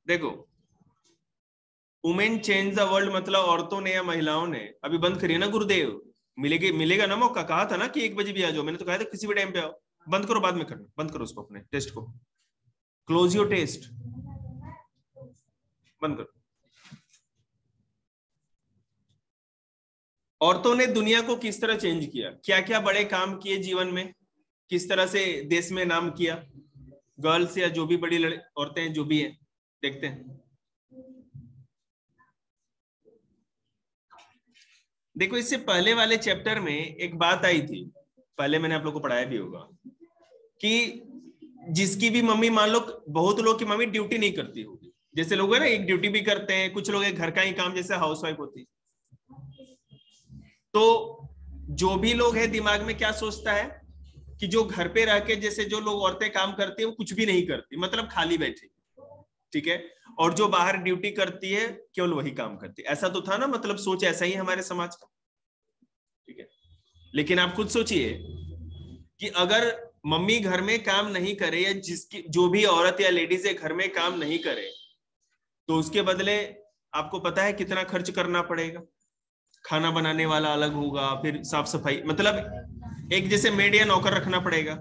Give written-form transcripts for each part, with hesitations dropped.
देखो, women change the world मतलब औरतों ने या महिलाओं ने अभी बंद करी ना गुरुदेव। मिलेगा ना मौका, कहा था ना कि 1 बजे भी आ जाओ, मैंने तो कहा था किसी भी टाइम पे आओ। बंद करो, बाद में करना, बंद करो उसको, अपने टेस्ट को क्लोज योर टेस्ट, बंद करो। औरतों ने दुनिया को किस तरह चेंज किया, क्या क्या बड़े काम किए जीवन में, किस तरह से देश में नाम किया, गर्ल्स या जो भी बड़ी औरतें जो भी हैं, देखते हैं। देखो, इससे पहले वाले चैप्टर में एक बात आई थी, पहले मैंने आप लोग को पढ़ाया भी होगा, कि जिसकी भी मम्मी, मान लो बहुत लोग की मम्मी ड्यूटी नहीं करती होगी, जैसे लोग है ना एक ड्यूटी भी करते हैं, कुछ लोग घर का ही काम जैसे हाउसवाइफ होती। तो जो भी लोग है दिमाग में क्या सोचता है कि जो घर पे रह के, जैसे जो लोग औरतें काम करती है वो कुछ भी नहीं करती, मतलब खाली बैठी, ठीक है, और जो बाहर ड्यूटी करती है केवल वही काम करती है। ऐसा तो था ना, मतलब सोच ऐसा ही हमारे समाज का, ठीक है। लेकिन आप खुद सोचिए कि अगर मम्मी घर में काम नहीं करे, या जिसकी जो भी औरत या लेडीज है घर में काम नहीं करे, तो उसके बदले आपको पता है कितना खर्च करना पड़ेगा। खाना बनाने वाला अलग होगा, फिर साफ सफाई, मतलब एक जैसे मेड या नौकर रखना पड़ेगा।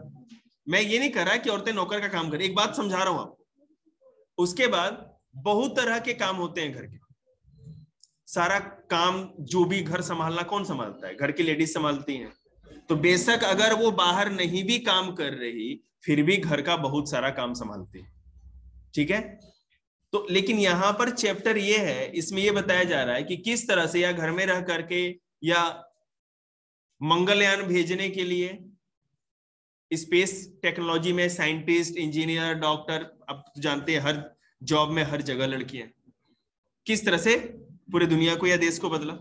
मैं ये नहीं कह रहा कि औरतें नौकर का काम करें, एक बात समझा रहा हूं आपको। उसके बाद बहुत तरह के काम होते हैं घर के, सारा काम जो भी घर संभालना कौन संभालता है, घर की लेडीज संभालती हैं। तो बेशक अगर वो बाहर नहीं भी काम कर रही, फिर भी घर का बहुत सारा काम संभालती है, ठीक है। तो लेकिन यहां पर चैप्टर ये है, इसमें ये बताया जा रहा है कि किस तरह से, या घर में रह करके, या मंगलयान भेजने के लिए स्पेस टेक्नोलॉजी में साइंटिस्ट, इंजीनियर, डॉक्टर, अब तो जानते हैं हर जॉब में हर जगह लड़कियां, किस तरह से पूरे दुनिया को या देश को बदला।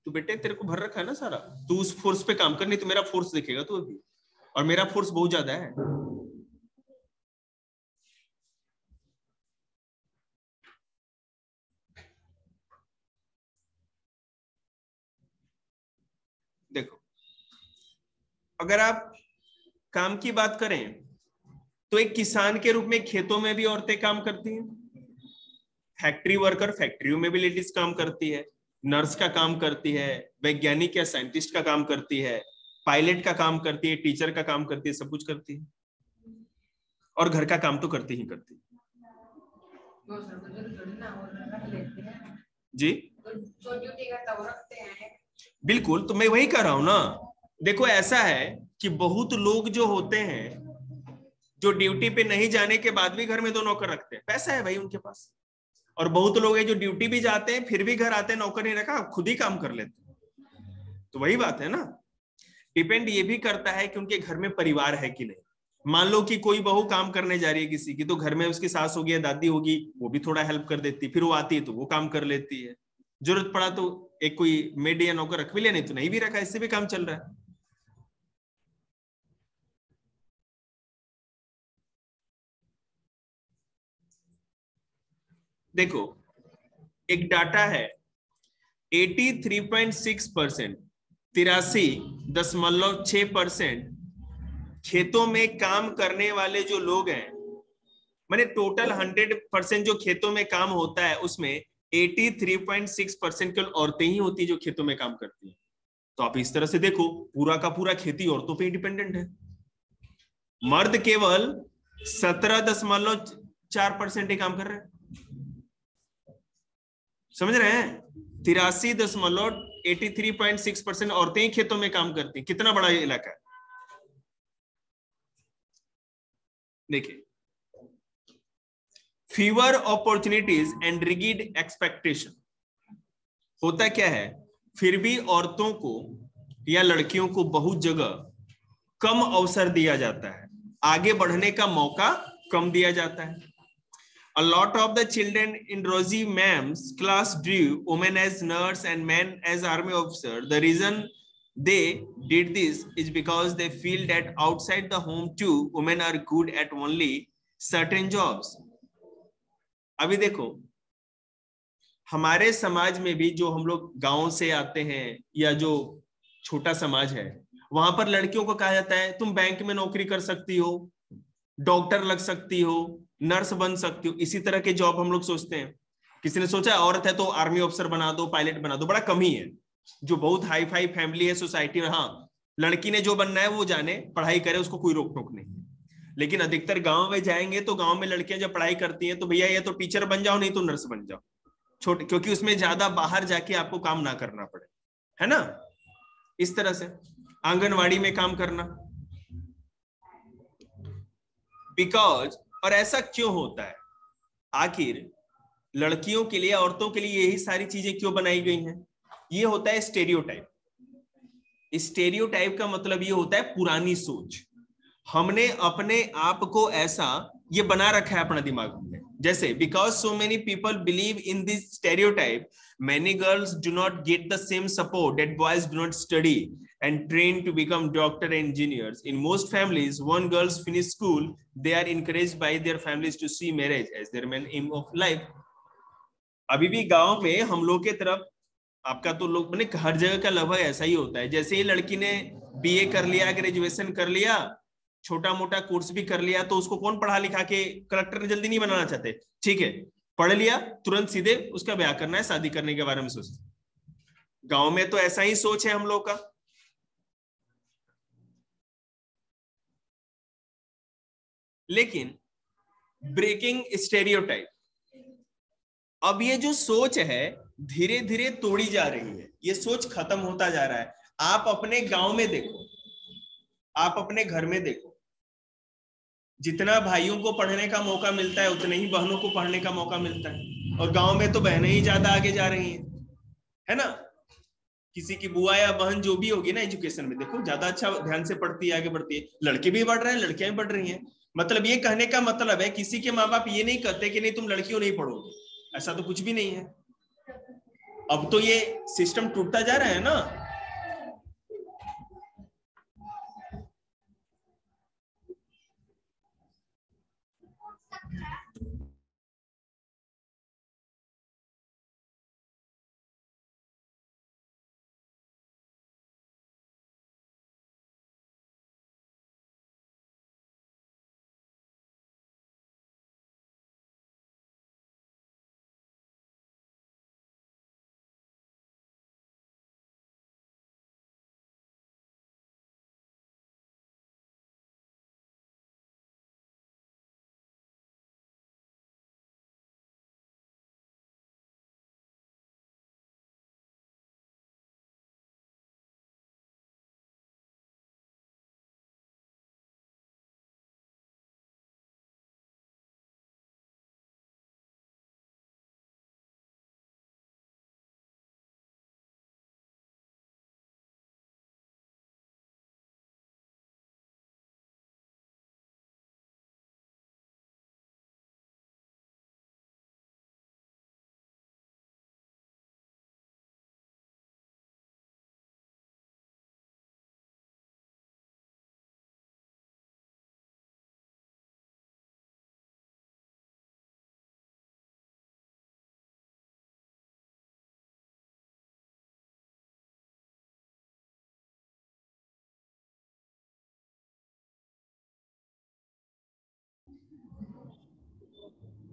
तो बेटे तेरे को भर रखा है ना सारा, तू उस फोर्स पे काम कर, नहीं तो मेरा फोर्स देखेगा तू अभी, और मेरा फोर्स बहुत ज्यादा है। देखो, अगर आप काम की बात करें तो एक किसान के रूप में खेतों में भी औरतें काम करती हैं, फैक्ट्री वर्कर फैक्ट्रियों में भी लेडीज काम करती है, नर्स का काम करती है, वैज्ञानिक या साइंटिस्ट का काम करती है, पायलट का काम करती है, टीचर का काम करती है, सब कुछ करती है, और घर का काम तो करती ही करती है। जी बिल्कुल, तो मैं वही कह रहा हूं ना। देखो ऐसा है कि बहुत लोग जो होते हैं, जो ड्यूटी पे नहीं जाने के बाद भी घर में 2 नौकर रखते हैं, पैसा है भाई उनके पास। और बहुत लोग हैं जो ड्यूटी भी जाते हैं फिर भी घर आते हैं, नौकर नहीं रखा, खुद ही काम कर लेते हैं। तो वही बात है ना, डिपेंड ये भी करता है कि उनके घर में परिवार है कि नहीं। मान लो कि कोई बहू काम करने जा रही है किसी की, तो घर में उसकी सास होगी या दादी होगी, वो भी थोड़ा हेल्प कर देती, फिर वो आती है तो वो काम कर लेती है। जरूरत पड़ा तो एक कोई मेड या नौकर रख भी लिया, नहीं तो नहीं भी रखा, इससे भी काम चल रहा है। देखो, एक डाटा है, 83.6%, 83.6% खेतों में काम करने वाले जो लोग हैं, माने टोटल 100% जो खेतों में काम होता है उसमें 83.6% केवल औरतें ही होती है जो खेतों में काम करती हैं। तो आप इस तरह से देखो, पूरा का पूरा खेती औरतों पे ही डिपेंडेंट है। मर्द केवल 17.4% ही काम कर रहे हैं, समझ रहे हैं। 83.6% औरतें ही खेतों में काम करती हैं, कितना बड़ा ये इलाका है। देखिए, fever opportunities and rigid expectation, होता क्या है, फिर भी औरतों को या लड़कियों को बहुत जगह कम अवसर दिया जाता है, आगे बढ़ने का मौका कम दिया जाता है। A lot of the children in Rosie Ma'am's class drew women as nurse and men as army officer. The reason they did this is because they feel that outside the home too, women are good at only certain jobs. अभी देखो, हमारे समाज में भी जो हम लोग गांव से आते हैं या जो छोटा समाज है, वहां पर लड़कियों को कहा जाता है तुम बैंक में नौकरी कर सकती हो, डॉक्टर लग सकती हो, नर्स बन सकती हो। इसी तरह के जॉब हम लोग सोचते हैं। किसी ने सोचा औरत है तो आर्मी ऑफिसर बना दो, पायलट बना दो। बड़ा कम ही है जो बहुत हाई फाई फैमिली है सोसाइटी में, हाँ लड़की ने जो बनना है वो जाने, पढ़ाई करे, उसको कोई रोक टोक नहीं। लेकिन अधिकतर गांव में जाएंगे तो गांव में लड़कियां जब पढ़ाई करती हैं तो भैया ये तो टीचर बन जाओ, नहीं तो नर्स बन जाओ, छोटे, क्योंकि उसमें ज्यादा बाहर जाके आपको काम ना करना पड़े, है ना। इस तरह से आंगनवाड़ी में काम करना, बिकॉज, और ऐसा क्यों होता है, आखिर लड़कियों के लिए, औरतों के लिए यही सारी चीजें क्यों बनाई गई हैं? ये होता है स्टेरियोटाइप। स्टेरियोटाइप का मतलब ये होता है पुरानी सोच। हमने अपने आप को ऐसा ये बना रखा है अपना दिमाग में। जैसे because so many people believe in this stereotype, many girls do not get the same support that boys do not study and train to become doctor and engineers. In most families, when girls finish school, they are encouraged by their families to see marriage as their main aim of life. अभी भी गांव में हम लोग के तरफ, आपका तो लोग मैंने हर जगह का लगभग ऐसा ही होता है। जैसे ही लड़की ने बीए कर लिया, ग्रेजुएशन कर लिया, छोटा मोटा कोर्स भी कर लिया, तो उसको कौन पढ़ा लिखा के कलेक्टर जल्दी नहीं बनाना चाहते। ठीक है, पढ़ लिया तुरंत सीधे उसका ब्याह करना है, शादी करने के बारे में सोचते। गांव में तो ऐसा ही सोच है हम लोग का। लेकिन ब्रेकिंग स्टेरियोटाइप, अब ये जो सोच है धीरे धीरे तोड़ी जा रही है, ये सोच खत्म होता जा रहा है। आप अपने गांव में देखो, आप अपने घर में देखो, जितना भाइयों को पढ़ने का मौका मिलता है उतने ही बहनों को पढ़ने का मौका मिलता है। और गांव में तो बहनें ही ज्यादा आगे जा रही हैं, है ना। किसी की बुआ या बहन जो भी होगी ना एजुकेशन में, देखो ज्यादा अच्छा ध्यान से पढ़ती है, आगे बढ़ती है। लड़के भी बढ़ रहे हैं, लड़कियां भी बढ़ रही हैं। मतलब ये कहने का मतलब है, किसी के माँ बाप ये नहीं कहते कि नहीं तुम लड़कियों नहीं पढ़ोगे, ऐसा तो कुछ भी नहीं है। अब तो ये सिस्टम टूटता जा रहा है ना।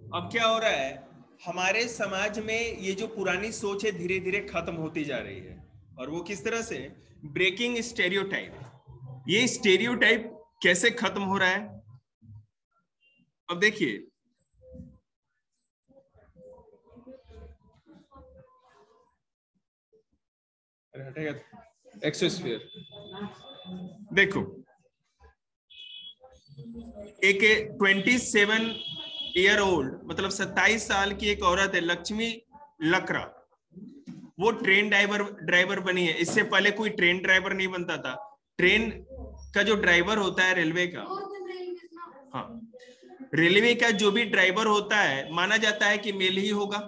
अब क्या हो रहा है, हमारे समाज में ये जो पुरानी सोच है धीरे धीरे खत्म होती जा रही है। और वो किस तरह से, ब्रेकिंग स्टेरियोटाइप। ये स्टेरियोटाइप कैसे खत्म हो रहा है, अब देखिए। एक्सोस्फीयर देखो, एक 27 ईयर ओल्ड, मतलब 27 साल की एक औरत है, लक्ष्मी लकड़ा। वो ट्रेन ड्राइवर बनी है। इससे पहले कोई ट्रेन ड्राइवर नहीं बनता था। ट्रेन का जो ड्राइवर होता है रेलवे का, हाँ रेलवे का जो भी ड्राइवर होता है माना जाता है कि मेल ही होगा,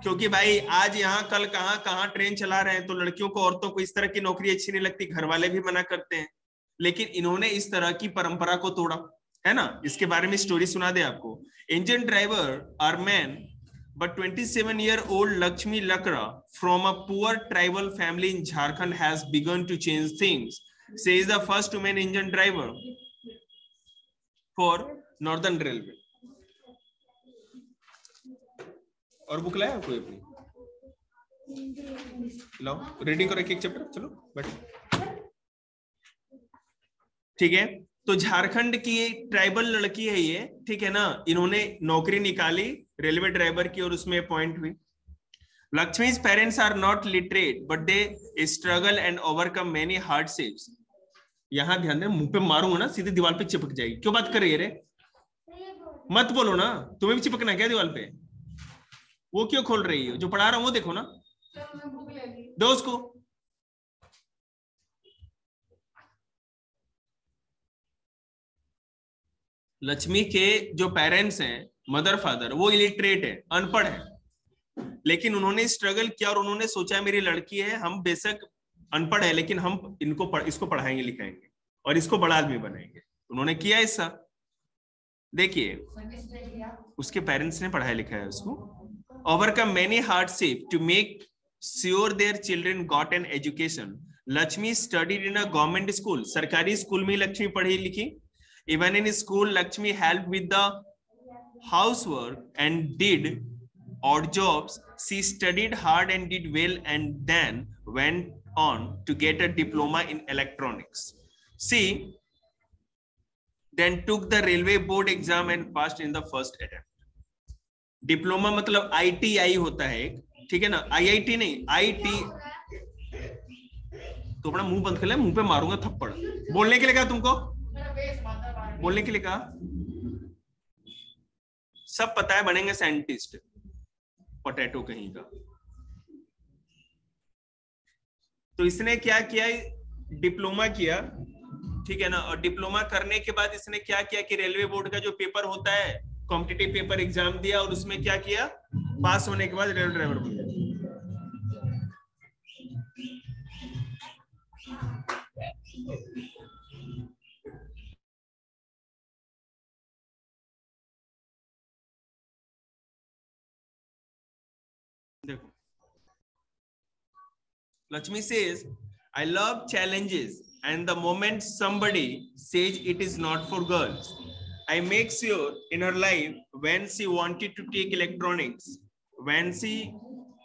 क्योंकि भाई आज यहाँ कल कहाँ कहाँ ट्रेन चला रहे हैं। तो लड़कियों को, औरतों को इस तरह की नौकरी अच्छी नहीं लगती, घर वाले भी मना करते हैं। लेकिन इन्होंने इस तरह की परंपरा को तोड़ा, है ना। इसके बारे में स्टोरी सुना दे आपको। Engine driver are man, but 27-year-old Lakshmi Lakra from a poor tribal family in Jharkhand has begun to change things. She is the first woman engine driver for Northern Railway. और book लाया कोई अपनी? लाओ, reading करो एक chapter, चलो बैठो। ठीक है, तो झारखंड की ट्राइबल लड़की है ये, ठीक है ना, इन्होंने नौकरी निकाली रेलवे ड्राइवर की और उसमें अपॉइंट हुई। Lakshmi's parents are not literate, but they struggle and overcome many hardships. यहां ध्यान दे, मुंह पे मारूंगा ना सीधे दीवार पे चिपक जाएगी। क्यों बात कर रही है रे? मत बोलो ना, तुम्हें भी चिपकना क्या दीवार पे? वो क्यों खोल रही हो? जो पढ़ा रहा हूं वो देखो ना, दो उसको। लक्ष्मी के जो पेरेंट्स हैं, मदर फादर, वो इलिटरेट है, अनपढ़ है, लेकिन उन्होंने स्ट्रगल किया और उन्होंने सोचा मेरी लड़की है, हम बेशक अनपढ़ है लेकिन हम इसको पढ़ाएंगे लिखाएंगे और इसको बड़ा आदमी बनाएंगे। उन्होंने किया ऐसा। देखिए, उसके पेरेंट्स ने पढ़ाया लिखाया उसको। Overcome many hardship to make sure their children got an education. Lakshmi studied in a government school. सरकारी स्कूल में लक्ष्मी पढ़ी लिखी। Even in school Lakshmi help with the housework and did odd jobs. She studied hard and did well, and then went on to get a diploma in electronics. She then took the railway board exam and passed in the first attempt. Diploma मतलब ITI होता है एक, ठीक है ना, IIT नहीं, IT। तो अपना मुंह बंद कर ले, मुंह पे मारूंगा थप्पड़। बोलने के लिए कहा तुमको, बोलने के लिए कहा। सब पता है, बनेंगे साइंटिस्ट, पोटैटो कहीं का। तो इसने क्या किया, डिप्लोमा किया, ठीक है ना, और डिप्लोमा करने के बाद इसने क्या किया कि रेलवे बोर्ड का जो पेपर होता है, कॉम्पिटिटिव पेपर एग्जाम दिया और उसमें क्या किया, पास होने के बाद रेलवे ड्राइवर बन गया। देखो, Lakshmi says, I love challenges, and the moment somebody says it is not for girls, I make sure in her life when she wanted to take electronics, when she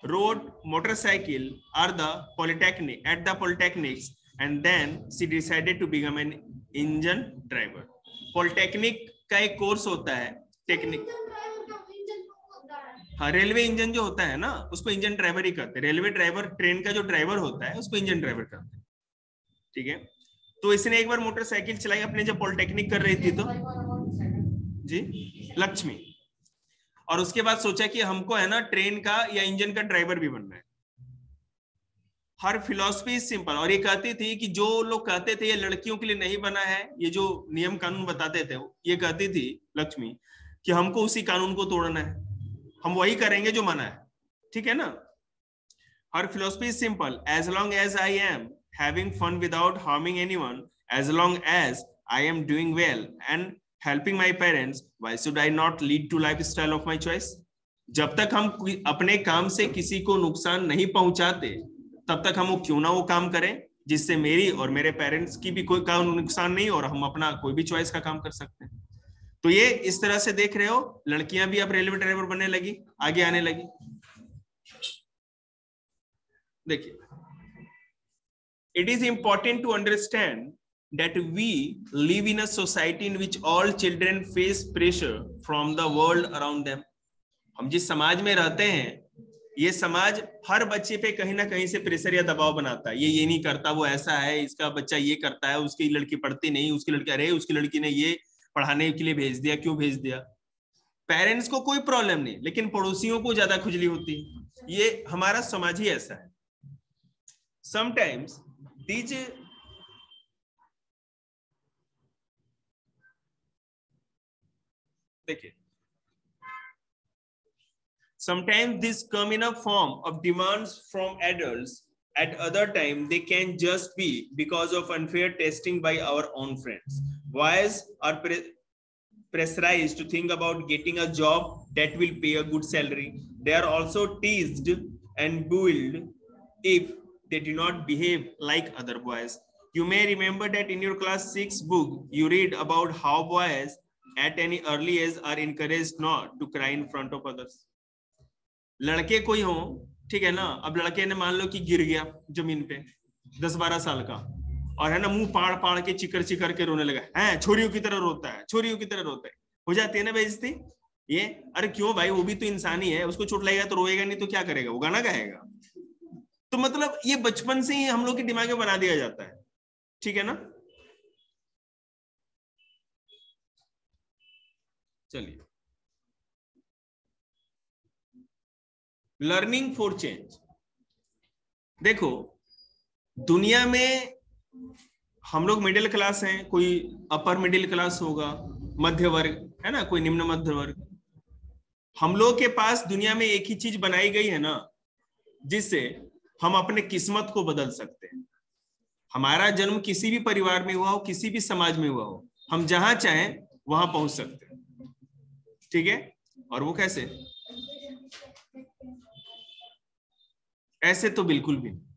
rode motorcycle at the polytechnics, and then she decided to become an engine driver. Polytechnic का एक course होता है, technique. हाँ, railway engine जो होता है ना, उसको इंजन ड्राइवर ही करते हैं। रेलवे ड्राइवर, ट्रेन का जो ड्राइवर होता है उसको इंजन ड्राइवर करते हैं, ठीक है। तो इसने एक बार मोटरसाइकिल चलाई अपने, जब पॉलिटेक्निक कर रही थी तो जी, लक्ष्मी, और उसके बाद सोचा कि हमको है ना ट्रेन का या इंजन का ड्राइवर भी बनना है। हर फिलॉसफी सिंपल, और ये कहती थी कि जो लोग कहते थे ये लड़कियों के लिए नहीं बना है, ये जो नियम कानून बताते थे, ये कहती थी लक्ष्मी कि हमको उसी कानून को तोड़ना है, हम वही करेंगे जो मना है, ठीक है ना। Her philosophy is simple, as long as I am having fun without harming anyone, as long as I am doing well and helping my parents, why should I not lead to lifestyle of my choice. जब तक हम अपने काम से किसी को नुकसान नहीं पहुंचाते, तब तक हम वो क्यों ना वो काम करें जिससे मेरी और मेरे पेरेंट्स की भी कोई काम नुकसान नहीं और हम अपना कोई भी चॉइस का काम कर सकते हैं। तो ये इस तरह से देख रहे हो, लड़कियां भी अब रेलवे ड्राइवर बनने लगी, आगे आने लगी। देखिए, it is important to understand that we live in a society in which all children face pressure from the world around them. हम जिस समाज में रहते हैं, ये समाज हर बच्चे पे कहीं ना कहीं से प्रेशर या दबाव बनाता है। ये नहीं करता, वो ऐसा है, इसका बच्चा ये करता है, उसकी लड़की पढ़ती नहीं, उसकी लड़की, अरे उसकी लड़की ने ये पढ़ाने के लिए भेज दिया, क्यों भेज दिया। पेरेंट्स को कोई प्रॉब्लम नहीं, लेकिन पड़ोसियों को ज्यादा खुजली होती है। ये हमारा समाज ही ऐसा है। समटाइम्स दीज देखिए, sometimes this come in a form of demands from adults. At other time, they can just be because of unfair testing by our own friends. Boys are pressurized to think about getting a job that will pay a good salary. They are also teased and bullied if they do not behave like other boys. You may remember that in your class 6 book you read about how boys at any early age are encouraged not to cry in front of others. लड़के कोई हो, ठीक है ना, अब लड़के ने मान लो कि गिर गया जमीन पे 10-12 साल का, और है ना मुंह पाड़ पाड़ के चिकर चिकर के रोने लगा है, छोरियों की तरह रोता है, छोरियों की तरह रोता है, हो जाती है ना बेइज्जती ये। अरे क्यों भाई, वो भी तो इंसान ही है, उसको चोट लगेगा तो रोएगा नहीं तो क्या करेगा, वो गाना गाएगा। तो मतलब ये बचपन से ही हम लोग के दिमाग में बना दिया जाता है, ठीक है ना। चलिए, लर्निंग फॉर चेंज। देखो दुनिया में हम लोग मिडिल क्लास हैं, कोई अपर मिडिल क्लास होगा, मध्य वर्ग है ना, कोई निम्न मध्य वर्ग। हम लोग के पास दुनिया में एक ही चीज बनाई गई है ना, जिससे हम अपने किस्मत को बदल सकते हैं। हमारा जन्म किसी भी परिवार में हुआ हो, किसी भी समाज में हुआ हो, हम जहां चाहें वहां पहुंच सकते हैं, ठीक है। और वो कैसे? ऐसे तो बिल्कुल भी नहीं।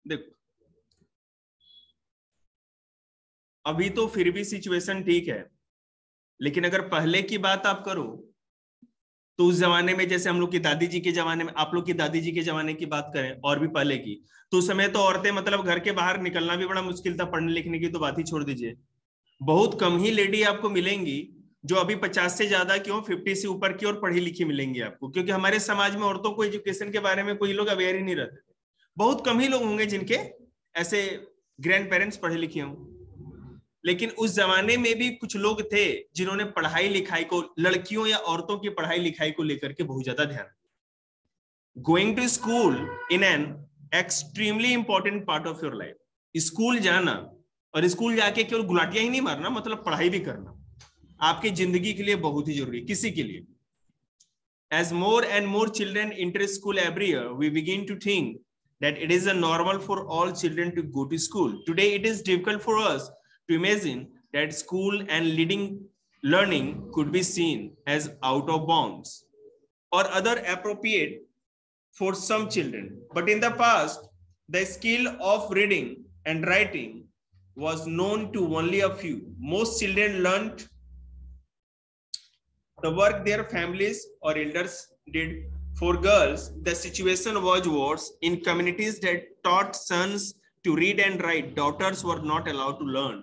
देखो अभी तो फिर भी सिचुएशन ठीक है, लेकिन अगर पहले की बात आप करो तो उस जमाने में, जैसे हम लोग की दादी जी के जमाने में, आप लोग की दादी जी के जमाने की बात करें और भी पहले की, तो उस समय तो औरतें मतलब घर के बाहर निकलना भी बड़ा मुश्किल था, पढ़ने लिखने की तो बात ही छोड़ दीजिए। बहुत कम ही लेडी आपको मिलेंगी जो अभी 50 से ज्यादा क्यों 50 से ऊपर की और पढ़ी लिखी मिलेंगी आपको, क्योंकि हमारे समाज में औरतों को एजुकेशन के बारे में कोई लोग अवेयर ही नहीं रहते थे। बहुत कम ही लोग होंगे जिनके ऐसे ग्रैंड पेरेंट्स पढ़े लिखे हों। लेकिन उस जमाने में भी कुछ लोग थे जिन्होंने पढ़ाई लिखाई को, लड़कियों या औरतों की पढ़ाई लिखाई को लेकर के बहुत ज्यादा ध्यान। Going to school in an extremely important part of your life. School जाना और स्कूल जाके केवल गुलाटियां ही नहीं मारना, मतलब पढ़ाई भी करना आपकी जिंदगी के लिए बहुत ही जरूरी है, किसी के लिए। As more and more children enter school every year, we begin to think that it is a normal for all children to go to school. Today, it is difficult for us to imagine that school and learning could be seen as out of bounds or other appropriate for some children. But in the past, the skill of reading and writing was known to only a few. Most children learned the work their families or elders did. For girls, the situation was worse. In communities that taught sons to read and write, daughters were not allowed to learn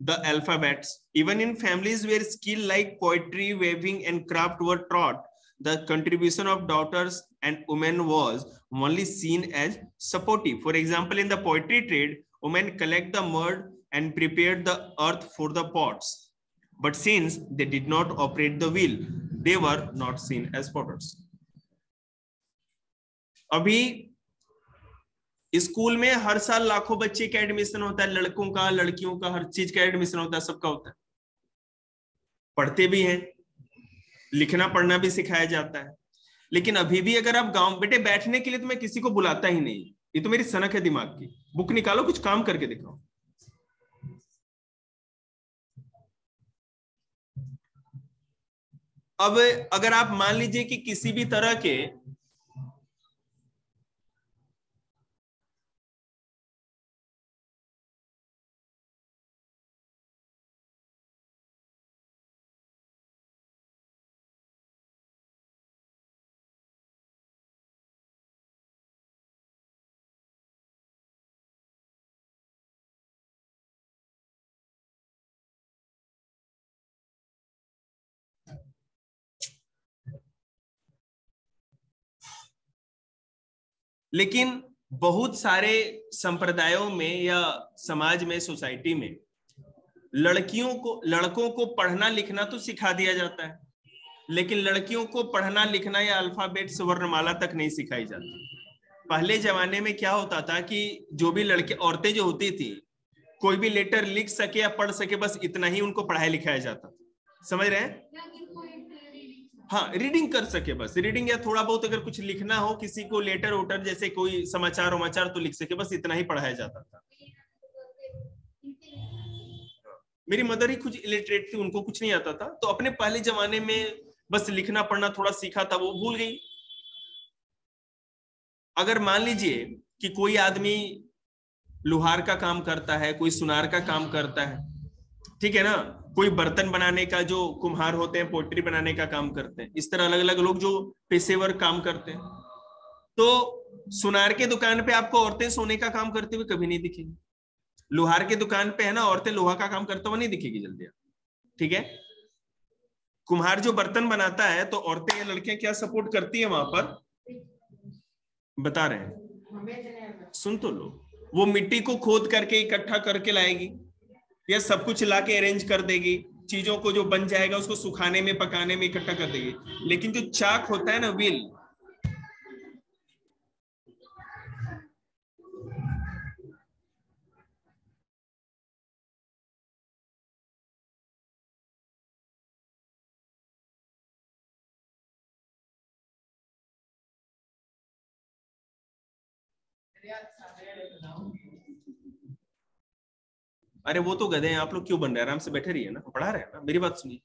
the alphabets. Even in families where skills like poetry, weaving, and craft were taught, the contribution of daughters and women was only seen as supportive. For example, in the poetry trade, women collect the mud and prepare the earth for the pots. But since they did not operate the wheel, they were not seen as potters. अभी school में हर साल लाखों बच्चे का admission होता है, लड़कों का, लड़कियों का, हर चीज का एडमिशन होता है, सबका होता है। पढ़ते भी हैं, लिखना पढ़ना भी सिखाया जाता है। लेकिन अभी भी अगर आप गांव, बेटे बैठने के लिए तो मैं किसी को बुलाता ही नहीं, ये तो मेरी सनक है दिमाग की। बुक निकालो, कुछ काम करके दिखाओ। अब अगर आप मान लीजिए कि किसी भी तरह के लेकिन बहुत सारे संप्रदायों में या समाज में, सोसाइटी में लड़कों को पढ़ना लिखना तो सिखा दिया जाता है, लेकिन लड़कियों को पढ़ना लिखना या अल्फाबेट वर्णमाला तक नहीं सिखाई जाती। पहले जमाने में क्या होता था कि जो भी लड़के, औरतें जो होती थी, कोई भी लेटर लिख सके या पढ़ सके, बस इतना ही उनको पढ़ाया लिखाया जाता था। समझ रहे हैं? हाँ, रीडिंग कर सके, बस रीडिंग, या थोड़ा बहुत अगर कुछ लिखना हो किसी को, लेटर वोटर जैसे कोई समाचार वमाचार तो लिख सके, बस इतना ही पढ़ाया जाता था। मेरी मदर ही कुछ इलिटरेट थी, उनको कुछ नहीं आता था, तो अपने पहले जमाने में बस लिखना पढ़ना थोड़ा सीखा था, वो भूल गई। अगर मान लीजिए कि कोई आदमी लोहार का काम करता है, कोई सुनार का काम करता है, ठीक है ना, कोई बर्तन बनाने का, जो कुम्हार होते हैं पोट्री बनाने का काम करते हैं, इस तरह अलग अलग लोग जो पेशेवर काम करते हैं, तो सुनार के दुकान पे आपको औरतें सोने का काम करते हुए कभी नहीं दिखेंगी। लोहार के दुकान पे है ना, औरतें लोहा का काम करते हुए नहीं दिखेगी जल्दी, ठीक है। कुम्हार जो बर्तन बनाता है, तो औरतें या लड़कियां क्या सपोर्ट करती है वहां पर, बता रहे हैं, सुन तो लो। वो मिट्टी को खोद करके इकट्ठा करके लाएगी, या सब कुछ ला के अरेंज कर देगी, चीजों को जो बन जाएगा उसको सुखाने में, पकाने में इकट्ठा कर देगी। लेकिन जो चाक होता है ना, व्हील, अरे वो तो गधे हैं, आप लोग क्यों बन रहे हैं? आराम से बैठे रहिए ना, पढ़ा रहे हैं ना, मेरी बात सुनिए।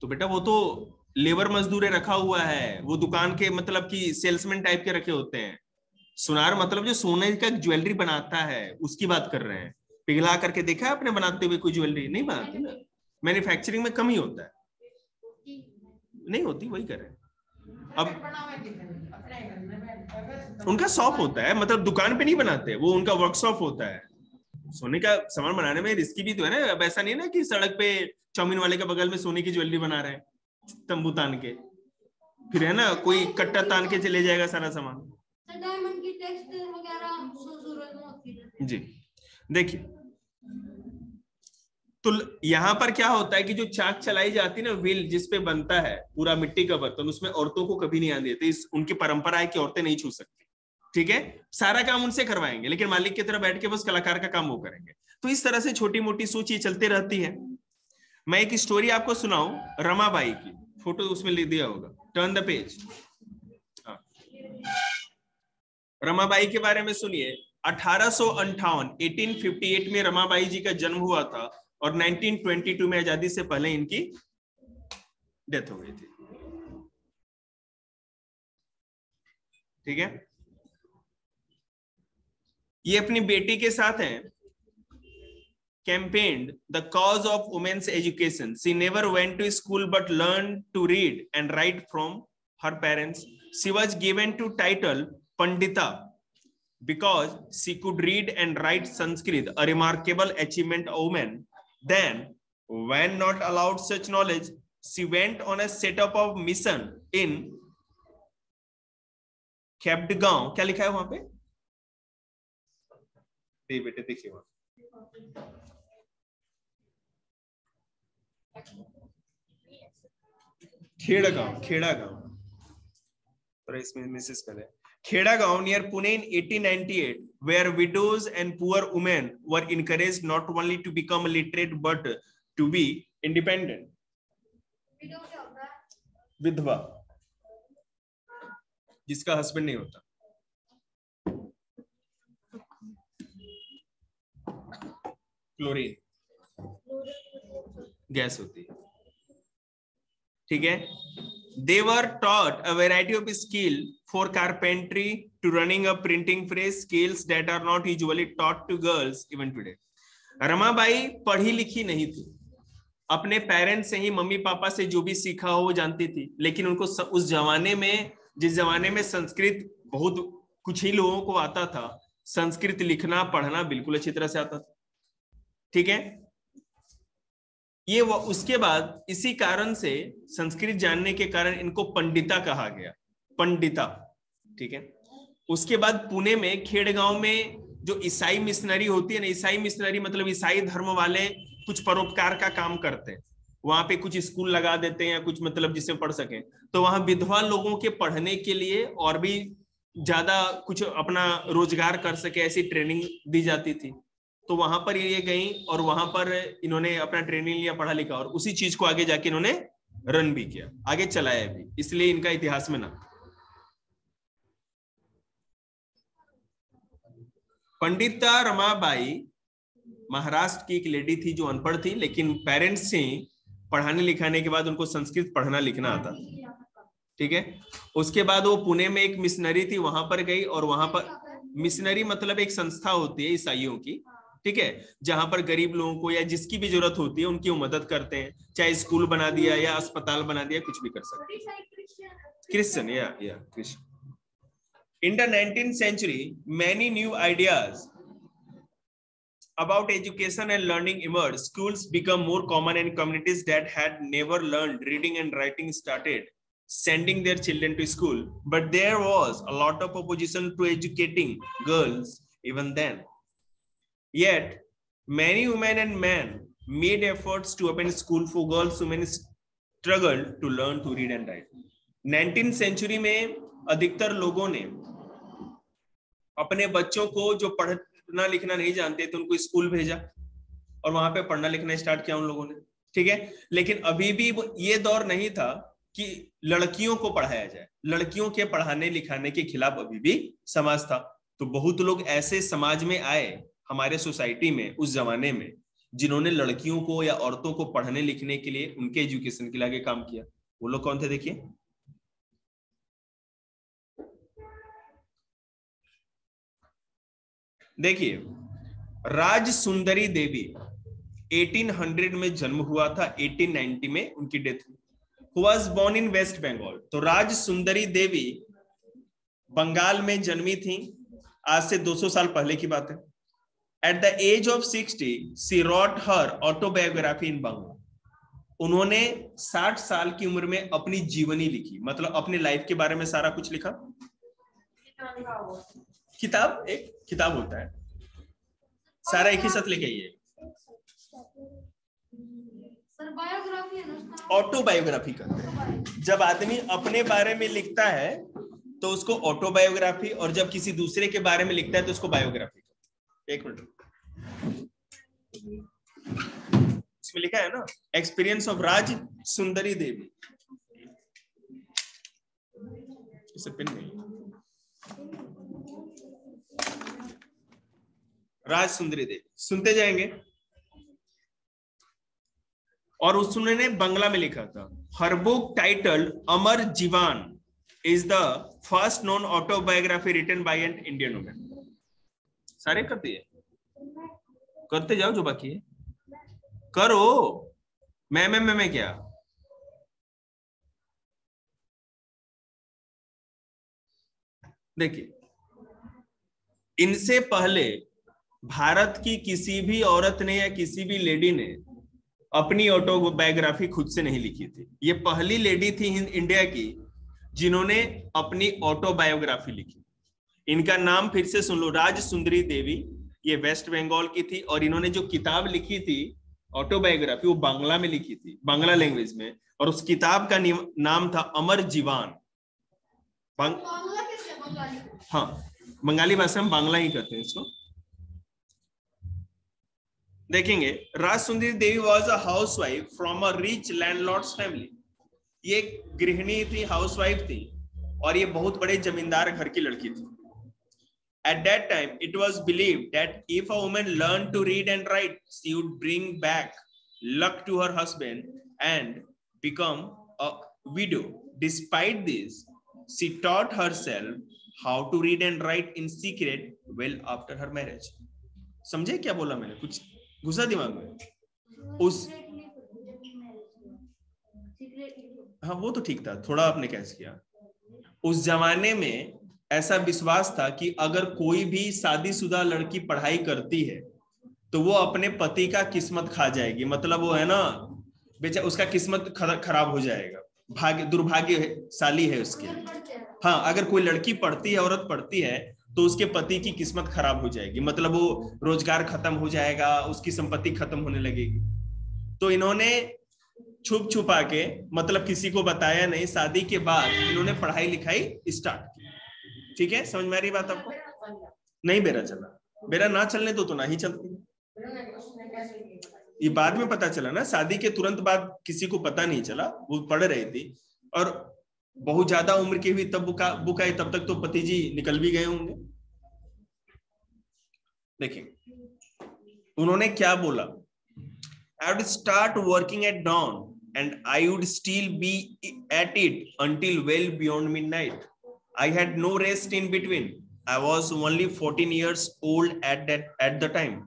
तो बेटा वो तो लेबर मजदूर रखा हुआ है, वो दुकान के मतलब कि सेल्समैन टाइप के रखे होते हैं। सुनार मतलब जो सोने का ज्वेलरी बनाता है, उसकी बात कर रहे हैं। पिघला करके देखा है आपने बनाते हुए? कोई ज्वेलरी नहीं बनाते ना, मैन्युफैक्चरिंग में कम ही होता है, नहीं होती, वही कर रहे हैं। अब उनका शॉप होता है, मतलब दुकान पे नहीं बनाते, वो उनका वर्कशॉप होता है। सोने का सामान बनाने में रिस्की भी तो है ना, अब ऐसा नहीं है ना कि सड़क पे चाउमीन वाले के बगल में सोने की ज्वेलरी बना रहे हैं तंबू तान के, फिर है ना कोई कट्टा तान के चले जाएगा सारा सामान। डायमंड की टेक्सचर वगैरह जरूरत होती है जी। देखिए, तो यहां पर क्या होता है कि जो चाक चलाई जाती है ना, व्हील जिसपे बनता है पूरा मिट्टी का बर्तन, उसमें औरतों को कभी नहीं आने देते। इस उनकी परंपरा है कि औरतें नहीं छू सकती, ठीक है। सारा काम उनसे करवाएंगे, लेकिन मालिक की तरह बैठ के बस कलाकार का काम वो करेंगे। तो इस तरह से छोटी मोटी सोच ये चलती रहती है। मैं एक स्टोरी आपको सुनाऊं रमाबाई की, फोटो उसमें लिख दिया होगा, टर्न द पेज। रमाबाई के बारे में सुनिए। 1858 में रमाबाई जी का जन्म हुआ था, और 1922 में आजादी से पहले इनकी डेथ हो गई थी, ठीक है। ये अपनी बेटी के साथ हैं, campaigned the cause of women's education. She never went to school but learned to read and write from her parents. She was given to title Pandita because she could read and write Sanskrit, a remarkable achievement of women. Then, when not allowed such knowledge, she went on a setup of mission in खेबडगांव। क्या लिखा है वहां पे? बेटे देखिए वहां, खेड़ागांव, खेड़ागांव, और इसमें मिसेस पहले, खेड़ागांव near Pune in 1898, where widows and poor women were encouraged not only to become literate but to be independent. विधवा, जिसका हस्बैंड नहीं होता। क्लोरीन गैस होती है, ठीक है। They were taught a variety of skill for carpentry to running a printing press, skills that are not usually taught to girls even today. Ramabai पढ़ी लिखी नहीं थी, अपने पेरेंट्स से ही, मम्मी पापा से जो भी सीखा हो वो जानती थी, लेकिन उनको उस जमाने में, जिस जमाने में संस्कृत बहुत कुछ ही लोगों को आता था, संस्कृत लिखना पढ़ना बिल्कुल अच्छी तरह से आता था, ठीक है। ये उसके बाद इसी कारण से, संस्कृत जानने के कारण इनको पंडिता कहा गया, पंडिता, ठीक है। उसके बाद पुणे में खेड़गांव में जो ईसाई मिशनरी होती है ना, ईसाई मिशनरी मतलब ईसाई धर्म वाले कुछ परोपकार का काम करते हैं, वहां पे कुछ स्कूल लगा देते हैं या कुछ मतलब जिससे पढ़ सके, तो वहां विधवा लोगों के पढ़ने के लिए और भी ज्यादा कुछ अपना रोजगार कर सके ऐसी ट्रेनिंग दी जाती थी। तो वहां पर ये गई और वहां पर इन्होंने अपना ट्रेनिंग लिया, पढ़ा लिखा, और उसी चीज को आगे जाके इन्होंने रन भी किया, आगे चलाया भी, इसलिए इनका इतिहास में नाम। पंडिता रमाबाई महाराष्ट्र की एक लेडी थी जो अनपढ़ थी, लेकिन पेरेंट्स से पढ़ाने लिखाने के बाद उनको संस्कृत पढ़ना लिखना आता था, ठीक है। उसके बाद वो पुणे में एक मिशनरी थी, वहां पर गई, और वहां पर मिशनरी मतलब एक संस्था होती है ईसाइयों की, ठीक है, जहां पर गरीब लोगों को या जिसकी भी जरूरत होती है उनकी वो मदद करते हैं, चाहे स्कूल बना दिया या अस्पताल बना दिया, कुछ भी कर सकते हैं। क्रिश्चियन या Christian. In the 19th century, many new ideas about education and learning emerged. Schools become more common, and communities that had never learned reading and writing started sending their children to school. But there was a lot of opposition to educating girls even then. Yet, many women and men made efforts to open school for girls. So many struggled to learn to read and write. 19th century में अधिकतर लोगों ने अपने बच्चों को जो पढ़ना लिखना नहीं जानते थे उनको स्कूल भेजा और वहां पे पढ़ना लिखना स्टार्ट किया उन लोगों ने, ठीक है। लेकिन अभी भी ये दौर नहीं था कि लड़कियों को पढ़ाया जाए, लड़कियों के पढ़ाने लिखाने के खिलाफ अभी भी समाज था। तो बहुत लोग ऐसे समाज में आए हमारे सोसाइटी में उस जमाने में, जिन्होंने लड़कियों को या औरतों को पढ़ने लिखने के लिए, उनके एजुकेशन के लिए आगे काम किया। वो लोग कौन थे देखिए, देखिए राज सुंदरी देवी 1800 में जन्म हुआ था, 1890 में उनकी डेथ हुई। Who was born in West Bengal? तो राज सुंदरी देवी बंगाल में जन्मी थी, आज से 200 साल पहले की बात है। At the age of 60, she wrote her autobiography in Bangla. उन्होंने 60 साल की उम्र में अपनी जीवनी लिखी, मतलब अपनी लाइफ के बारे में सारा कुछ लिखा। किताब, एक किताब होता है, सारा एक ही साथ लेके आइए। ऑटोबायोग्राफी कहते हैं। जब आदमी अपने बारे में लिखता है तो उसको ऑटोबायोग्राफी, और जब किसी दूसरे के बारे में लिखता है तो उसको बायोग्राफी कहते हैं। एक मिनट, इसमें लिखा है ना, एक्सपीरियंस ऑफ राज सुंदरी देवी। इसे पिन नहीं, राज सुंदरी देवी, सुनते जाएंगे। और उसने बंगला में लिखा था। हर book titled Amar Jiban is the first non autobiography written by an Indian woman. सारे करते हैं, करते जाओ, जो बाकी है करो। मैं क्या, देखिए इनसे पहले भारत की किसी भी औरत ने या किसी भी लेडी ने अपनी ऑटोबायोग्राफी खुद से नहीं लिखी थी। ये पहली लेडी थी इंडिया की जिन्होंने अपनी ऑटोबायोग्राफी लिखी। इनका नाम फिर से सुन लो, राज सुंदरी देवी। ये वेस्ट बंगाल की थी और इन्होंने जो किताब लिखी थी ऑटोबायोग्राफी, वो बांग्ला में लिखी थी, बांग्ला लैंग्वेज में, और उस किताब का नाम था अमर जीवन। हाँ, बंगाली भाषा में बांग्ला ही कहते हैं इसको। देखेंगे, Raj Sundari Devi was a housewife from a rich landlords family. ये गृहिणी थी, हाउसवाइफ थी, और ये बहुत बड़े जमींदार घर की लड़की थी। At that time, it was believed that if a woman learned to read and write, she would bring back luck to her husband and become a widow. Despite this, she taught herself how to read and write in secret well after her marriage. समझे क्या बोला मैंने? कुछ घुसा दिमाग में? उस हाँ वो तो ठीक था, थोड़ा आपने कैसे किया। उस जमाने में ऐसा विश्वास था कि अगर कोई भी शादीशुदा लड़की पढ़ाई करती है तो वो अपने पति का किस्मत खा जाएगी, मतलब वो है ना बेचारा, उसका किस्मत खराब हो जाएगा, दुर्भाग्यशाली है उसके लिए। हाँ, अगर कोई लड़की पढ़ती है, औरत पढ़ती है, तो उसके पति की किस्मत खराब हो जाएगी, मतलब वो रोजगार खत्म हो जाएगा, उसकी संपत्ति खत्म होने लगेगी। तो इन्होंने छुप छुपा के, मतलब किसी को बताया नहीं, शादी के बाद इन्होंने पढ़ाई लिखाई स्टार्ट की। ठीक है, समझ में आ रही बात आपको? नहीं बेरा चला, बेरा ना चलने दो तो ना ही चलती। ये बाद में पता चला ना, शादी के तुरंत बाद किसी को पता नहीं चला, वो पढ़ रही थी और बहुत ज्यादा उम्र की हुई तब बुक आई, तब तक तो पति जी निकल भी गए होंगे। देखिए उन्होंने क्या बोला, I would start working at dawn and I would still be at it until well beyond midnight. I had no rest in between. I was only 14 years old at the time.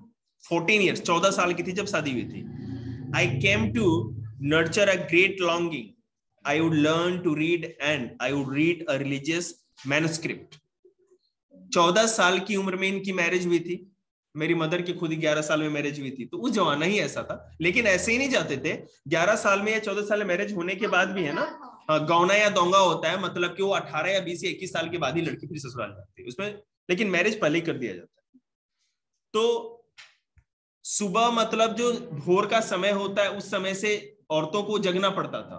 14 years, 14 साल की थी जब शादी हुई थी। I came to nurture a great longing. I would learn to read and I would read a religious manuscript. 14 साल की उम्र में इनकी मैरिज हुई थी। मेरी मदर की खुद 11 साल में मैरिज हुई थी, तो उस जमाना ही ऐसा था। लेकिन ऐसे ही नहीं जाते थे 11 साल में या 14 साल में मैरिज होने के बाद भी, है ना, गौना या दोंगा होता है, मतलब कि वो 18 या 20 या 21 साल के बाद ही लड़की फिर ससुराल जाती है उसमें, लेकिन मैरिज पहले ही कर दिया जाता है। तो सुबह, मतलब जो भोर का समय होता है, उस समय से औरतों को जगना पड़ता था,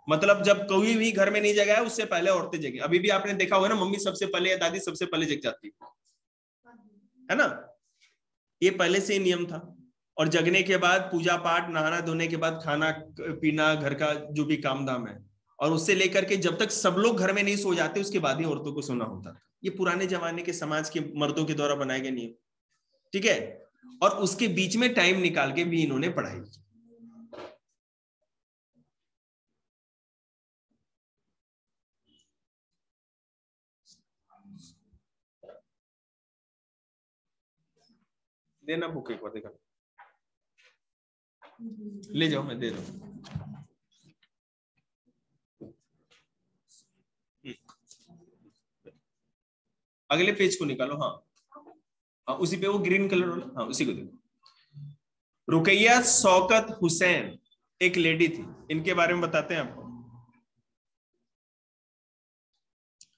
मतलब जब कोई भी घर में नहीं जगा है उससे पहले औरतें जगी। अभी भी आपने देखा होगा ना, मम्मी सबसे पहले या दादी सबसे पहले जग जाती है ना, ये पहले से ही नियम था। और जगने के बाद पूजा पाठ, नहाना धोने के बाद खाना पीना, घर का जो भी काम धाम है, और उससे लेकर के जब तक सब लोग घर में नहीं सो जाते उसके बाद ही औरतों को सोना होता था। ये पुराने जमाने के समाज के मर्दों के द्वारा बनाए गए नियम, ठीक है। और उसके बीच में टाइम निकाल के भी इन्होंने पढ़ाई की। देना बुक एक बार, देखा ले जाओ, मैं दे रहा हूं। अगले पेज को निकालो। हाँ, उसी पे वो ग्रीन कलर वाला, हाँ उसी को देखो। रुकैया शौकत हुसैन एक लेडी थी, इनके बारे में बताते हैं आपको।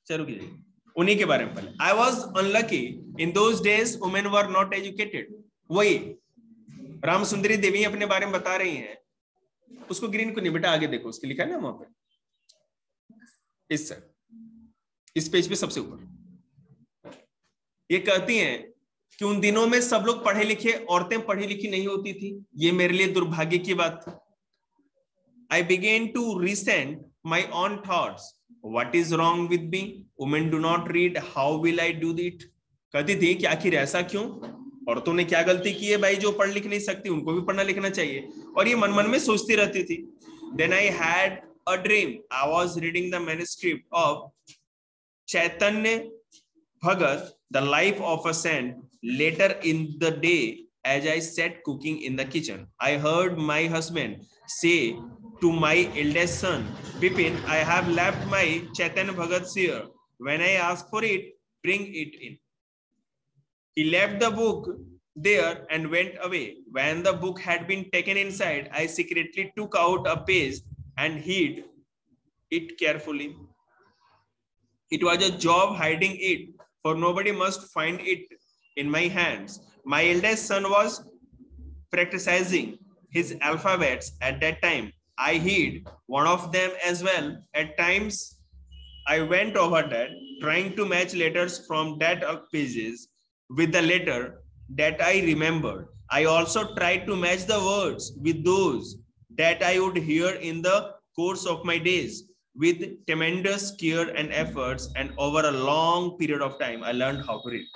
चलो उन्हीं के बारे में पहले। I was unlucky in those days women were not educated. वही राम सुंदरी देवी अपने बारे में बता रही हैं। उसको ग्रीन को नहीं बेटा, आगे देखो, उसके लिखा है ना वहां पे, इस पेज पे सबसे ऊपर। ये कहती हैं कि उन दिनों में सब लोग पढ़े लिखे, औरतें पढ़ी लिखी नहीं होती थी। ये मेरे लिए दुर्भाग्य की बात थी। I began to resent my own thoughts. What is wrong with me? Women do not read. How will I do it? कहती थी कि आखिर ऐसा क्यों, औरतों ने क्या गलती की है भाई, जो पढ़ लिख नहीं सकती, उनको भी पढ़ना लिखना चाहिए। और ये मन मन में सोचती रहती थी। Then I had a dream. I was reading the manuscript of Chaitanya Bhagat, The Life of a Saint. Later in the day, as I sat cooking in the kitchen, I heard my husband say to my eldest son, Bipin, I have left my Chaitanya Bhagat here. When I ask for it, bring it in. He left the book there and went away. When the book had been taken inside, I secretly took out a page and hid it carefully. It was a job hiding it, for nobody must find it in my hands. My eldest son was practicing his alphabets at that time. I hid one of them as well. At times, I went over that, trying to match letters from that pages with the letter that I remembered. I also tried to match the words with those that I would hear in the course of my days. with tremendous care and efforts, and over a long period of time I learned how to read.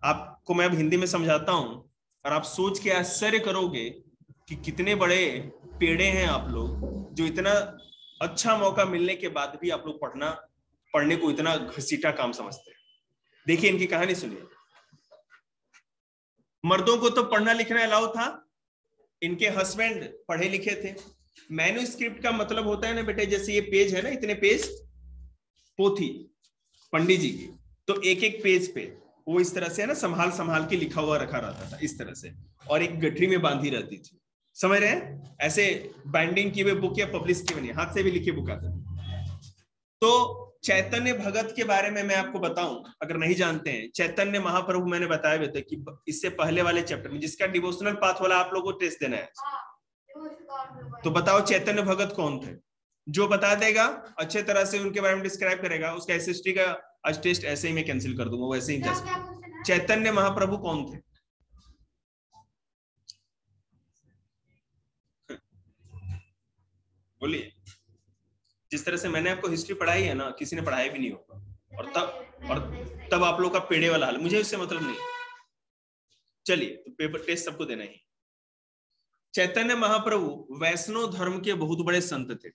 आपको मैं अब हिंदी में समझाता हूं और आप सोच के आश्चर्य करोगे कि कितने बड़े पेड़े हैं आप लोग, जो इतना अच्छा मौका मिलने के बाद भी आप लोग पढ़ने को इतना घसीटा काम समझते हैं। देखिए इनकी कहानी सुनिए। मर्दों को तो पढ़ना लिखना अलाउ था, इनके हस्बैंड पढ़े लिखे थे। मैन्युस्क्रिप्ट का मतलब होता है ना बेटे, जैसे ये पेज है ना, इतने पेज पोथी पंडित जी की, तो एक एक पेज पे वो इस तरह से है ना संभाल संभाल के लिखा हुआ रखा रहता था इस तरह से, और एक गठरी में बांधी रहती थी। समझ रहे हैं? ऐसे बाइंडिंग की हुई बुक या पब्लिश की बनी, हाथ से भी लिखी बुक आती थी। तो चैतन्य भगत के बारे में मैं आपको बताऊं, अगर नहीं जानते हैं, चैतन्य महाप्रभु मैंने बताया हुए थे कि इससे पहले वाले चैप्टर में, जिसका डिवोशनल पाथ वाला आप लोगों को टेस्ट देना है, तो बताओ चैतन्य भगत कौन थे? जो बता देगा अच्छे तरह से उनके बारे में डिस्क्राइब करेगा, उसका एसएसटी का आज टेस्ट ऐसे ही मैं कैंसिल कर दूंगा, वैसे ही जस्ट। चैतन्य महाप्रभु कौन थे? बोलिए। जिस तरह से मैंने आपको हिस्ट्री पढ़ाई है ना, किसी ने पढ़ाया भी नहीं होगा, और तब आप लोग का पेड़े वाला हाल, मुझे इससे मतलब नहीं। चलिए, तो पेपर टेस्ट सबको देना ही। चैतन्य महाप्रभु वैष्णव धर्म के बहुत बड़े संत थे,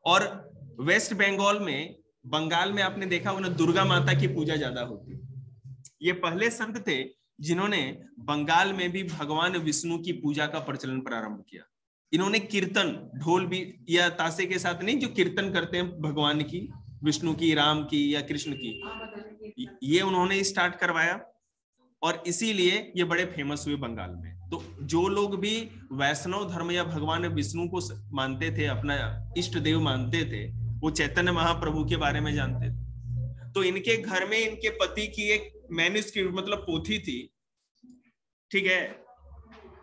और वेस्ट बंगाल में, बंगाल में आपने देखा होगा ना, दुर्गा माता की पूजा ज्यादा होती है। ये पहले संत थे जिन्होंने बंगाल में भी भगवान विष्णु की पूजा का प्रचलन प्रारंभ किया। इन्होंने कीर्तन, ढोल भी या ताशे के साथ नहीं, जो कीर्तन करते हैं भगवान की, विष्णु की, राम की या कृष्ण की, ये उन्होंने स्टार्ट करवाया, और इसीलिए ये बड़े फेमस हुए बंगाल में। तो जो लोग भी वैष्णव धर्म या भगवान विष्णु को मानते थे, अपना इष्ट देव मानते थे, वो चैतन्य महाप्रभु के बारे में जानते थे। तो इनके घर में इनके पति की एक मैन्युस्क्रिप्ट मतलब पोथी थी, ठीक है,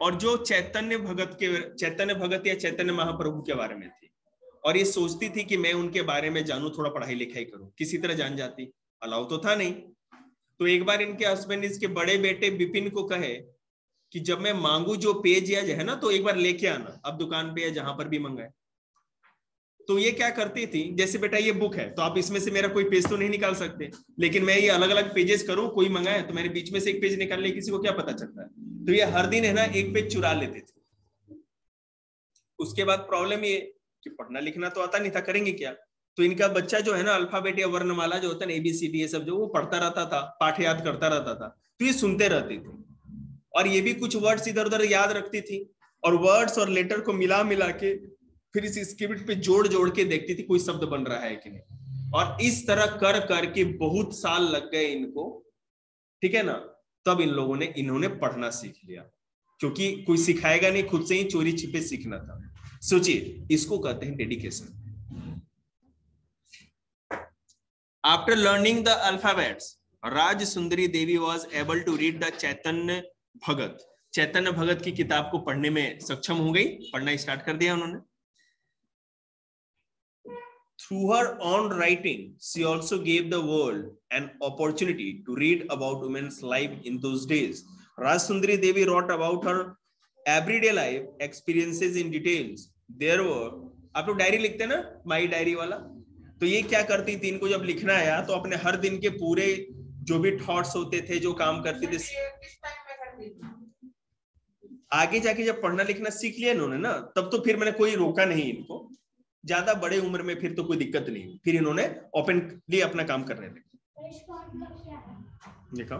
और जो चैतन्य भगत या चैतन्य महाप्रभु के बारे में थी, और ये सोचती थी कि मैं उनके बारे में जानूं, थोड़ा पढ़ाई लिखाई करूं, किसी तरह जान जाती, अलाउ तो था नहीं। तो एक बार इनके हस्बैंड इसके बड़े बेटे विपिन को कहे कि जब मैं मांगू जो पेज या है ना, तो एक बार लेके आना, अब दुकान पे या जहां पर भी मंगाए। तो ये क्या करती थी, जैसे बेटा ये बुक है, तो आप इसमें से मेरा कोई पेज तो नहीं निकाल सकते, लेकिन मैं ये अलग अलग पेजेस करूं, कोई मंगाए तो मैंने बीच में से एक पेज निकाल लिया, किसी को क्या पता चलता है। तो ये हर दिन है ना एक पेज चुरा लेते थे। उसके बाद प्रॉब्लम ये कि पढ़ना लिखना तो आता नहीं था, करेंगे क्या? तो इनका बच्चा जो है ना, अल्फाबेट या वर्णमाला जो होता है ना, ABCD ये सब जो वो पढ़ता रहता था, पाठ याद करता रहता था, तो ये सुनते रहती थी, और ये भी कुछ वर्ड्स इधर उधर याद रखती थी, और वर्ड्स और लेटर को मिला मिला के फिर इस स्क्रिप्ट पे जोड़ जोड़ के देखती थी कोई शब्द बन रहा है कि नहीं। और इस तरह कर करके बहुत साल लग गए इनको, ठीक है ना। तब इन्होंने पढ़ना सीख लिया, क्योंकि कोई सिखाएगा नहीं, खुद से ही चोरी छिपे सीखना था। सोचिए, इसको कहते हैं dedication. After learning the alphabets, Raj Sundari Devi was able to read the Chaitanya Bhagat. Chaitanya Bhagat की किताब को पढ़ने में सक्षम हो गई, पढ़ना स्टार्ट कर दिया उन्होंने। Through her own writing, she also gave the world an opportunity to read about women's life in those days. Raj Sundari Devi wrote about her everyday life experiences in details. There were, आप लोग diary लिखते हैं ना, my diary वाला, तो ये क्या करती थी, इनको जब लिखना आया तो अपने हर दिन के पूरे जो भी थॉट्स होते थे, जो काम करती थी, आगे जाके जब पढ़ना लिखना सीख लिया इन्होंने ना, तब तो फिर मैंने कोई रोका नहीं इनको, ज्यादा बड़े उम्र में फिर तो कोई दिक्कत नहीं, फिर इन्होंने ओपनली अपना काम करने लगे। देखो,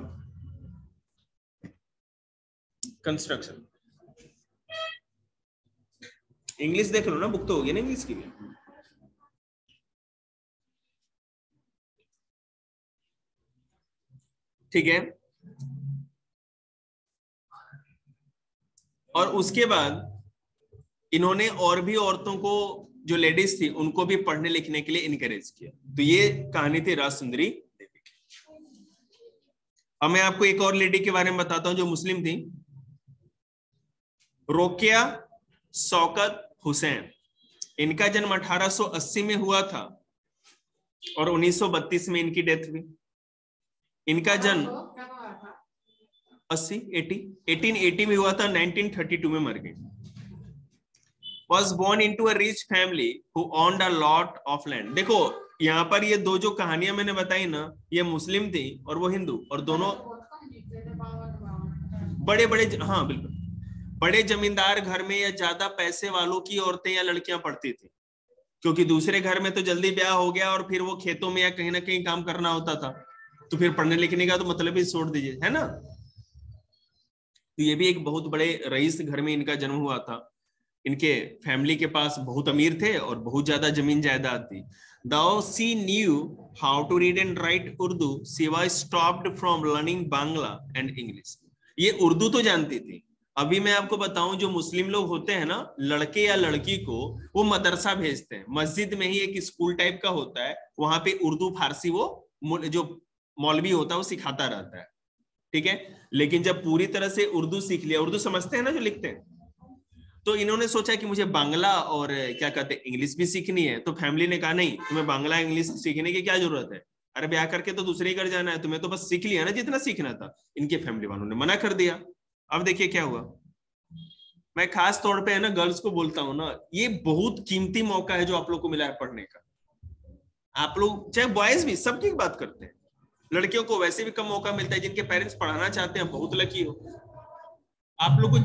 कंस्ट्रक्शन, इंग्लिश देख लो ना, बुक तो होगी ना इंग्लिश की भी। ठीक है, और उसके बाद इन्होंने और भी औरतों को, जो लेडीज थी, उनको भी पढ़ने लिखने के लिए इनकरेज किया। तो ये कहानी थी राज सुंदरी देवी की। अब मैं आपको एक और लेडी के बारे में बताता हूं जो मुस्लिम थी, रोकिया शौकत हुसैन। इनका जन्म 1880 में हुआ था और 1932 में इनकी डेथ हुई। इनका जन्म 1880 में हुआ था, 1932 में मर गई। was born into a rich family who owned a lot of land. देखो यहाँ पर ये दो जो कहानियां मैंने बताई ना, ये मुस्लिम थी और वो हिंदू, और दोनों बड़े बड़े, हाँ बिल्कुल, बड़े जमींदार घर में या ज्यादा पैसे वालों की औरतें या लड़कियां पढ़ती थी, क्योंकि दूसरे घर में तो जल्दी ब्याह हो गया और फिर वो खेतों में या कहीं ना कहीं काम करना होता था, तो फिर पढ़ने लिखने का तो मतलब ही छोड़ दीजिए, है ना। तो ये भी एक बहुत बड़े रईस घर में इनका जन्म हुआ था। इनके फैमिली के पास बहुत अमीर थे और बहुत ज्यादा जमीन जायदाद थी। Though she knew how to read and write Urdu, she was stopped from learning Bangla and English. ये उर्दू तो जानती थी। अभी मैं आपको बताऊं, जो मुस्लिम लोग होते हैं ना, लड़के या लड़की को वो मदरसा भेजते हैं, मस्जिद में ही एक स्कूल टाइप का होता है, वहां पे उर्दू फारसी वो जो मौलवी होता है वो सिखाता रहता है, ठीक है। लेकिन जब पूरी तरह से उर्दू सीख लिया, उर्दू समझते हैं ना जो लिखते हैं, तो इन्होंने सोचा कि मुझे बांग्ला और क्या कहते हैं इंग्लिश भी सीखनी है। तो फैमिली ने कहा नहीं, तुम्हें बांग्ला इंग्लिश सीखने की क्या जरूरत है, अरे ब्याह करके तो दूसरे ही घर जाना है, तुम्हें तो बस सीख लिया ना जितना सीखना था। इनके फैमिली वालों ने मना कर दिया। अब देखिए क्या हुआ। मैं खास तौर पे है ना गर्ल्स को बोलता हूँ ना, ये बहुत कीमती मौका है जो आप लोग को मिला है पढ़ने का। आप लोग चाहे बॉयज भी, सबकी बात करते हैं, लड़कियों को वैसे भी कम मौका मिलता है। जिनके पेरेंट्स पढ़ाना चाहते हैं बहुत लकी हो आप लोग को।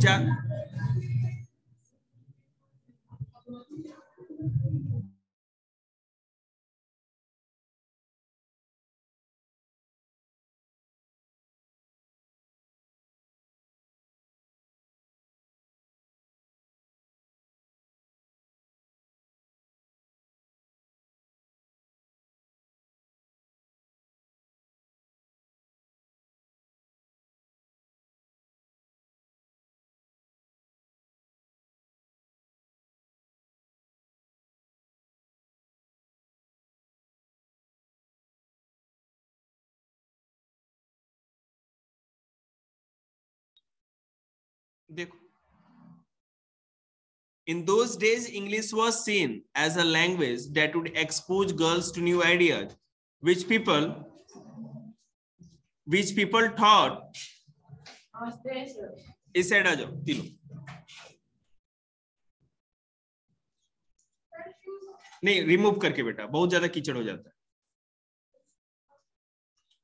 देखो, in those days English was seen as a language that would expose girls to new ideas, which people thought। इस साइड आ जाओ तीनों। नहीं, रिमूव करके बेटा, बहुत ज्यादा कीचड़ हो जाता है।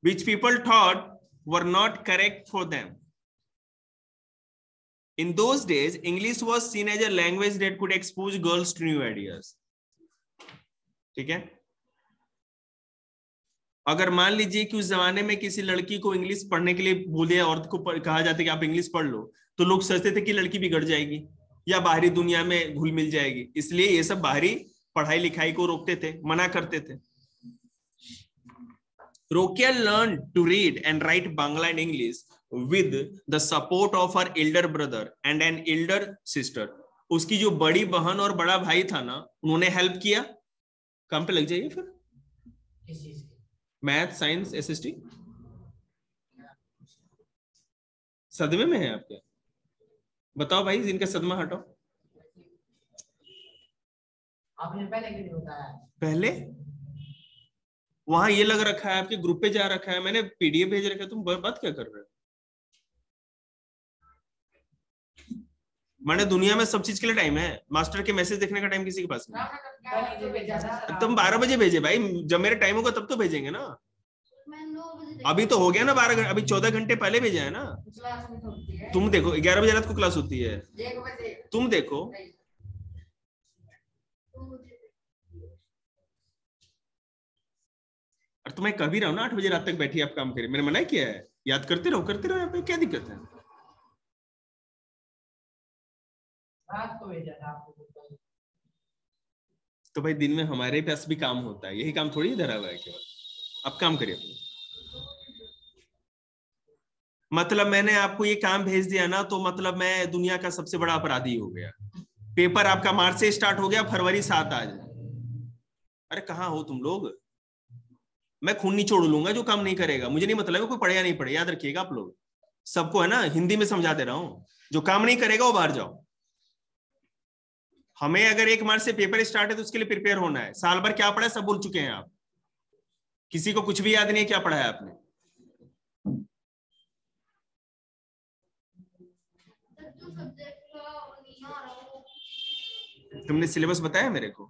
which people thought were not correct for them. In those days, English was seen as a language that could expose girls to new ideas. ठीक है। अगर मान लीजिए कि उस जमाने में किसी लड़की को इंग्लिश पढ़ने के लिए बोले, औरत को कहा जाता है कि आप इंग्लिश पढ़ लो, तो लोग सोचते थे कि लड़की बिगड़ जाएगी या बाहरी दुनिया में घुल मिल जाएगी, इसलिए ये सब बाहरी पढ़ाई लिखाई को रोकते थे, मना करते थे। Rokia learned to read and write Bangla and English with the support of her elder brother and an elder sister. उसकी जो बड़ी बहन और बड़ा भाई था ना, उन्होंने हेल्प किया। काम पे लग जाइए फिर। Math, science, SST. सदमे में है आपके? बताओ भाई, जिनका सदमा हटाओ। आपने पहले वहां ये लग रखा है, आपके ग्रुप पे जा रखा है, मैंने पीडीएफ भेज रखा है, तुम बात क्या कर रहे हो? मैंने दुनिया में सब चीज के लिए टाइम है, मास्टर के मैसेज देखने का टाइम किसी के पास नहीं। तुम 12 बजे भेजे भाई, जब मेरे टाइम होगा तब तो भेजेंगे ना। अभी तो हो गया ना 12 घंटे, अभी 14 घंटे पहले भेजा है ना। तुम देखो 11 बजे रात को क्लास होती है, तुम देखो। और तुम्हें कह भी रहा हूं ना 8 बजे रात तक बैठी आप काम करिए, मैंने मना किया है? याद करते रहो यहाँ पे, क्या दिक्कत है? तो भाई दिन में हमारे पास भी काम होता है, यही काम थोड़ी धरा हुआ है केवल। अब काम करिए अपना। मतलब मैंने आपको ये काम भेज दिया ना, तो मतलब मैं दुनिया का सबसे बड़ा अपराधी हो गया। पेपर आपका मार्च से स्टार्ट हो गया, फरवरी 7 आज। अरे कहाँ हो तुम लोग? मैं खून निचोड़ लूंगा जो काम नहीं करेगा, मुझे नहीं मतलब कोई पढ़े या नहीं पढ़े, याद रखिएगा आप लोग। सबको है ना हिंदी में समझा दे रहा हूं, जो काम नहीं करेगा वो बाहर जाओ। हमें अगर 1 मार्च से पेपर स्टार्ट है तो उसके लिए प्रिपेयर होना है। साल भर क्या पढ़ा है सब भूल चुके हैं आप, किसी को कुछ भी याद नहीं है क्या पढ़ा है आपने। तुमने सिलेबस बताया मेरे को,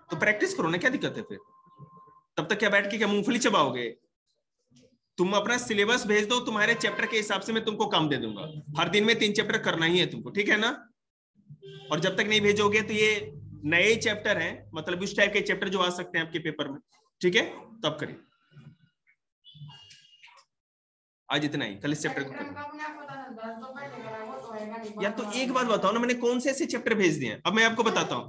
तो प्रैक्टिस करो ना, क्या दिक्कत है फिर? तब तक क्या बैठ के क्या मूंगफली चबाओगे? तुम अपना सिलेबस भेज दो, तुम्हारे चैप्टर के हिसाब से मैं तुमको काम दे दूंगा। हर दिन में 3 चैप्टर करना ही है तुमको, ठीक है ना? और जब तक नहीं भेजोगे तो ये नए चैप्टर हैं, मतलब इस टाइप के चैप्टर जो आ सकते हैं आपके पेपर में, ठीक है? तब करिए। आज इतना ही, कल इस चैप्टर को करें। यार तो एक बात बताओ ना, मैंने कौन से ऐसे चैप्टर भेज दिए? अब मैं आपको बताता हूँ।